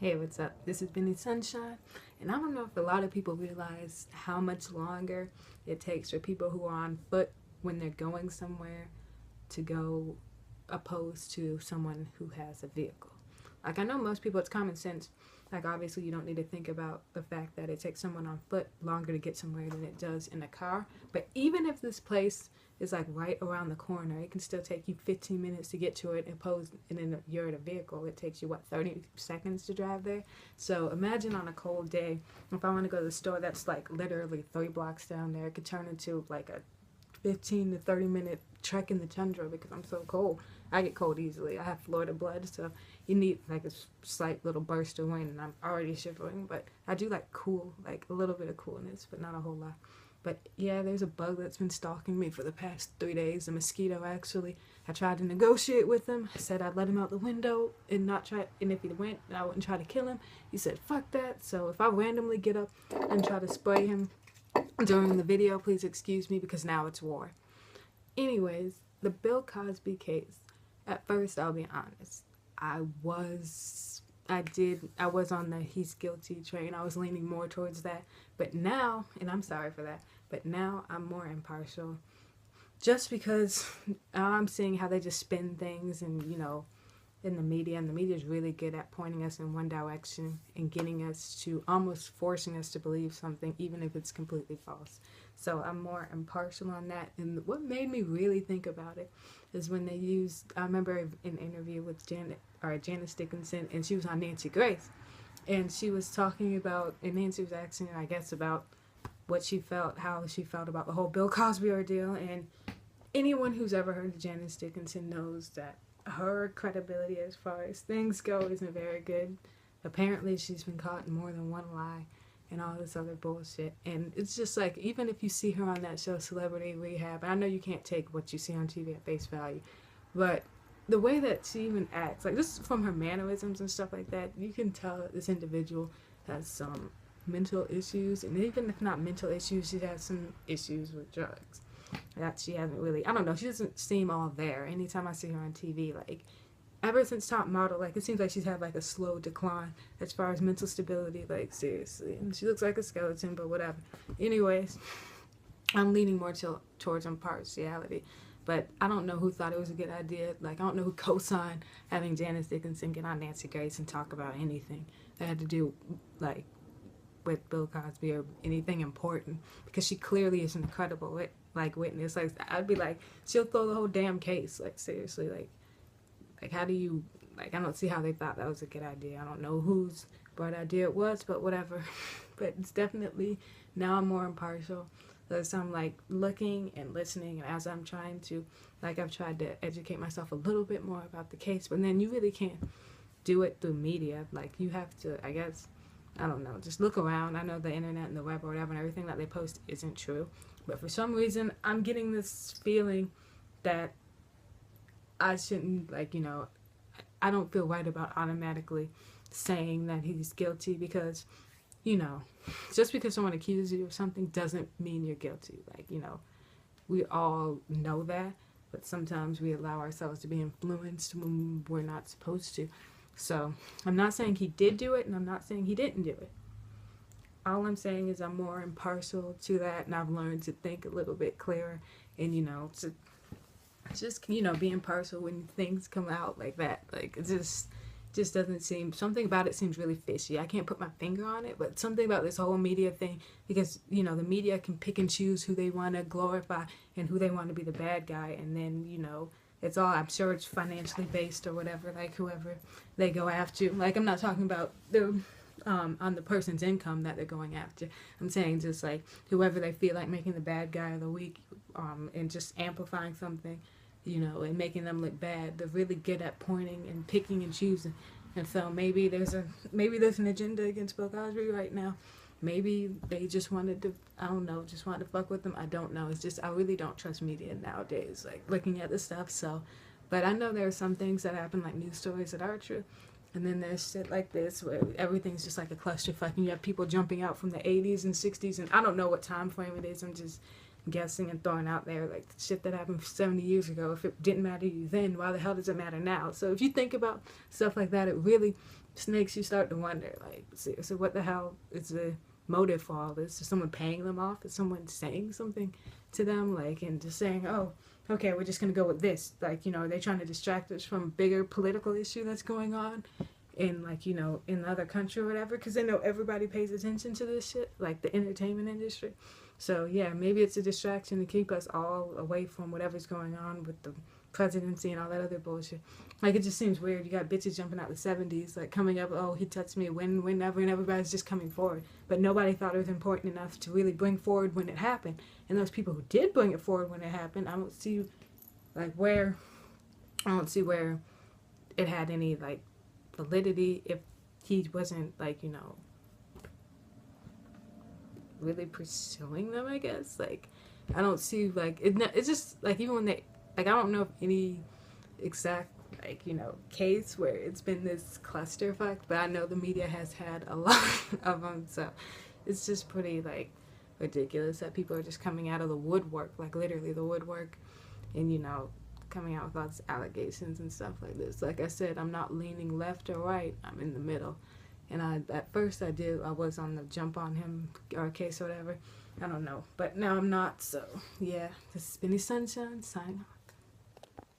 Hey, what's up? This is Benny Sunshine, and I don't know if a lot of people realize how much longer it takes for people who are on foot when they're going somewhere to go opposed to someone who has a vehicle. Like, I know most people, it's common sense. Like, obviously, you don't need to think about the fact that it takes someone on foot longer to get somewhere than it does in a car. But even if this place is like right around the corner, it can still take you 15 minutes to get to it. And then you're in a vehicle, it takes you, what, 30 seconds to drive there? So imagine on a cold day, if I want to go to the store that's like literally 3 blocks down there, it could turn into like a 15 to 30 minute trek in the tundra because I'm so cold. I get cold easily. I have Florida blood, so you need like a slight little burst of wind, and I'm already shivering. But I do like cool, like a little bit of coolness, but not a whole lot. But yeah, there's a bug that's been stalking me for the past 3 days. A mosquito, actually. I tried to negotiate with him. I said I'd let him out the window and not try. And if he went, I wouldn't try to kill him. He said fuck that. So if I randomly get up and try to spray him during the video, please excuse me because now it's war. Anyways, the Bill Cosby case. At first, I'll be honest, I was on the he's guilty train. I was leaning more towards that. But now, and I'm sorry for that, but now I'm more impartial. Just because I'm seeing how they just spin things and, in the media, and the media is really good at pointing us in one direction and getting us to, almost forcing us to believe something, even if it's completely false. So I'm more impartial on that. And what made me really think about it is when they used, I remember an interview with Janice Dickinson, and she was on Nancy Grace. And she was talking about, and Nancy was asking her, I guess, about what she felt, how she felt about the whole Bill Cosby ordeal. And anyone who's ever heard of Janice Dickinson knows that her credibility as far as things go isn't very good. Apparently she's been caught in more than one lie and all this other bullshit. And it's just like, even if you see her on that show Celebrity Rehab, and I know you can't take what you see on TV at face value, but the way that she even acts, like just from her mannerisms and stuff like that, you can tell that this individual has some mental issues. And even if not mental issues, she has some issues with drugs that she hasn't really, I don't know, she doesn't seem all there. Anytime I see her on TV, like, ever since Top Model, like, it seems like she's had, like, a slow decline as far as mental stability, like, seriously. And she looks like a skeleton, but whatever. Anyways, I'm leaning more towards impartiality. But I don't know who thought it was a good idea. Like, I don't know who co-signed having Janice Dickinson get on Nancy Grace and talk about anything that had to do, like, with Bill Cosby or anything important, because she clearly is an incredible witness. Like, I'd be like, she'll throw the whole damn case. Like, seriously, like how do you, like, I don't see how they thought that was a good idea. I don't know whose bright idea it was, but whatever. But it's definitely, now I'm more impartial. As I'm like looking and listening, and as I'm trying to, like, I've tried to educate myself a little bit more about the case, but then you really can't do it through media. Like, you have to, I guess, I don't know, just look around. I know the internet and the web or whatever and everything that they post isn't true, but for some reason I'm getting this feeling that I shouldn't, like, I don't feel right about automatically saying that he's guilty because, just because someone accuses you of something doesn't mean you're guilty. Like, we all know that, but sometimes we allow ourselves to be influenced when we're not supposed to. So I'm not saying he did do it, and I'm not saying he didn't do it. All I'm saying is I'm more impartial to that, and I've learned to think a little bit clearer and, to just, be impartial when things come out like that. Like, it just doesn't seem, something about it seems really fishy. I can't put my finger on it, but something about this whole media thing, because, the media can pick and choose who they want to glorify and who they want to be the bad guy, and then, it's all, I'm sure it's financially based or whatever, like, whoever they go after. Like, I'm not talking about the on the person's income that they're going after. I'm saying just, like, whoever they feel like making the bad guy of the week, and just amplifying something, and making them look bad. They're really good at pointing and picking and choosing. And so maybe there's an agenda against Bill Cosby right now. Maybe they just wanted to, I don't know, just wanted to fuck with them. I don't know. It's just, I really don't trust media nowadays, like, looking at this stuff. So, but I know there are some things that happen, like news stories that are true. And then there's shit like this where everything's just like a clusterfuck, and you have people jumping out from the 80s and 60s, and I don't know what time frame it is. I'm just guessing and throwing out there like shit that happened 70 years ago. If it didn't matter to you then, why the hell does it matter now? So if you think about stuff like that, it really just makes you start to wonder, like, so what the hell is the motive for all this? Is someone paying them off? Is someone saying something to them, like, and just saying, oh, okay, we're just gonna go with this, like, you know, are they trying to distract us from a bigger political issue that's going on in, like, you know, in another country or whatever, because they know everybody pays attention to this shit, like the entertainment industry. So yeah, maybe it's a distraction to keep us all away from whatever's going on with the presidency and all that other bullshit. Like, it just seems weird. You got bitches jumping out the 70s, like, coming up, oh, he touched me whenever, and everybody's just coming forward. But nobody thought it was important enough to really bring forward when it happened. And those people who did bring it forward when it happened, I don't see where it had any, like, validity if he wasn't, like, you know, really pursuing them, I guess. Like, I don't see, like, it's just, like, even when they, like, I don't know of any exact, like, you know, case where it's been this clusterfuck, but I know the media has had a lot of them, so it's just pretty, like, ridiculous that people are just coming out of the woodwork, like, literally the woodwork, and, you know, coming out with all these allegations and stuff like this. Like I said, I'm not leaning left or right, I'm in the middle. And at first I was on the jump on him or case or whatever. I don't know. But now I'm not, so yeah. This is Benny Sunshine, sign off.